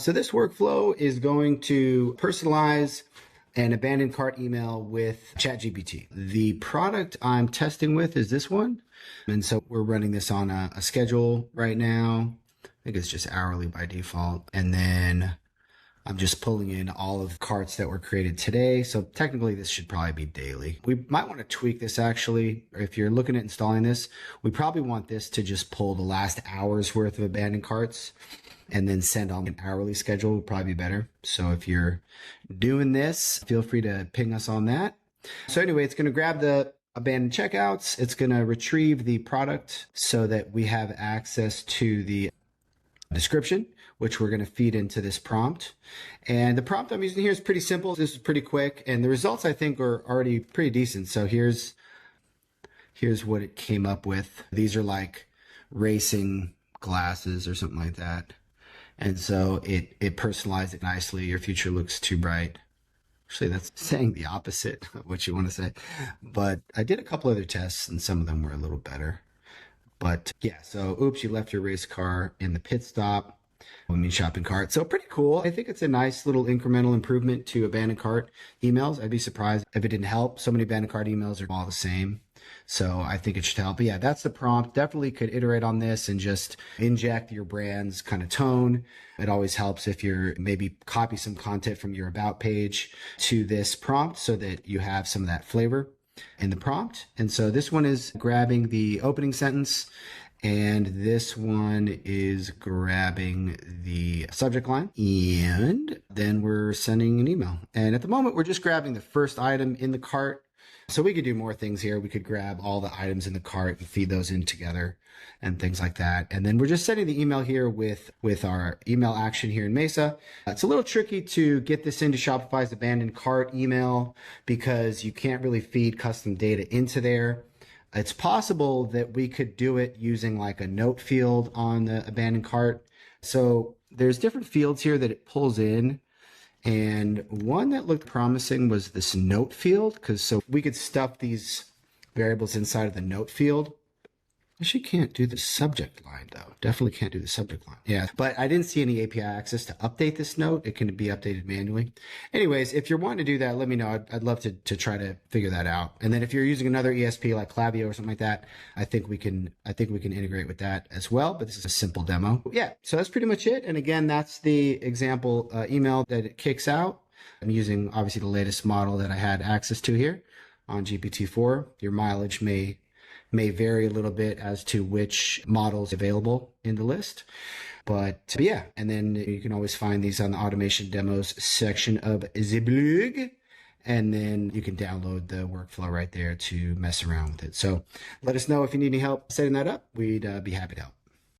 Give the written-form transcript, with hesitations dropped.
So this workflow is going to personalize an abandoned cart email with ChatGPT. The product I'm testing with is this one. And so we're running this on a schedule right now. I think it's just hourly by default. And then I'm just pulling in all of the carts that were created today. So technically this should probably be daily. We might want to tweak this actually. If you're looking at installing this, we probably want this to just pull the last hour's worth of abandoned carts and then send on an hourly schedule would probably be better. So if you're doing this, feel free to ping us on that. So anyway, it's going to grab the abandoned checkouts. It's going to retrieve the product so that we have access to the description, which we're going to feed into this prompt. And the prompt I'm using here is pretty simple. This is pretty quick. And the results I think are already pretty decent. So here's what it came up with. These are like racing glasses or something like that. And so it personalized it nicely. Your future looks too bright. Actually, that's saying the opposite of what you want to say. But I did a couple other tests and some of them were a little better. But yeah, so oops, you left your race car in the pit stop. Shopping cart. So pretty cool. I think it's a nice little incremental improvement to abandoned cart emails. I'd be surprised if it didn't help. So many abandoned cart emails are all the same. So I think it should help. But yeah, that's the prompt. Definitely could iterate on this and just inject your brand's kind of tone. It always helps if you're maybe copy some content from your about page to this prompt so that you have some of that flavor in the prompt. And so this one is grabbing the opening sentence and this one is grabbing the subject line, and then we're sending an email. And at the moment, we're just grabbing the first item in the cart. So we could do more things here. We could grab all the items in the cart and feed those in together and things like that. And then we're just sending the email here with our email action here in Mesa. It's a little tricky to get this into Shopify's abandoned cart email because you can't really feed custom data into there. It's possible that we could do it using like a note field on the abandoned cart. So there's different fields here that it pulls in. And one that looked promising was this note field, because so we could stuff these variables inside of the note field. Actually can't do the subject line though. Definitely can't do the subject line. Yeah, but I didn't see any API access to update this note. It can be updated manually. Anyways, if you're wanting to do that, let me know. I'd love to try to figure that out. And then if you're using another ESP like Klaviyo or something like that, I think we can integrate with that as well. But this is a simple demo. Yeah, so that's pretty much it. And again, that's the example email that it kicks out. I'm using obviously the latest model that I had access to here on GPT-4. Your mileage may vary a little bit as to which models available in the list. But yeah, and then you can always find these on the automation demos section of the blog. And then you can download the workflow right there to mess around with it. So let us know if you need any help setting that up. We'd be happy to help.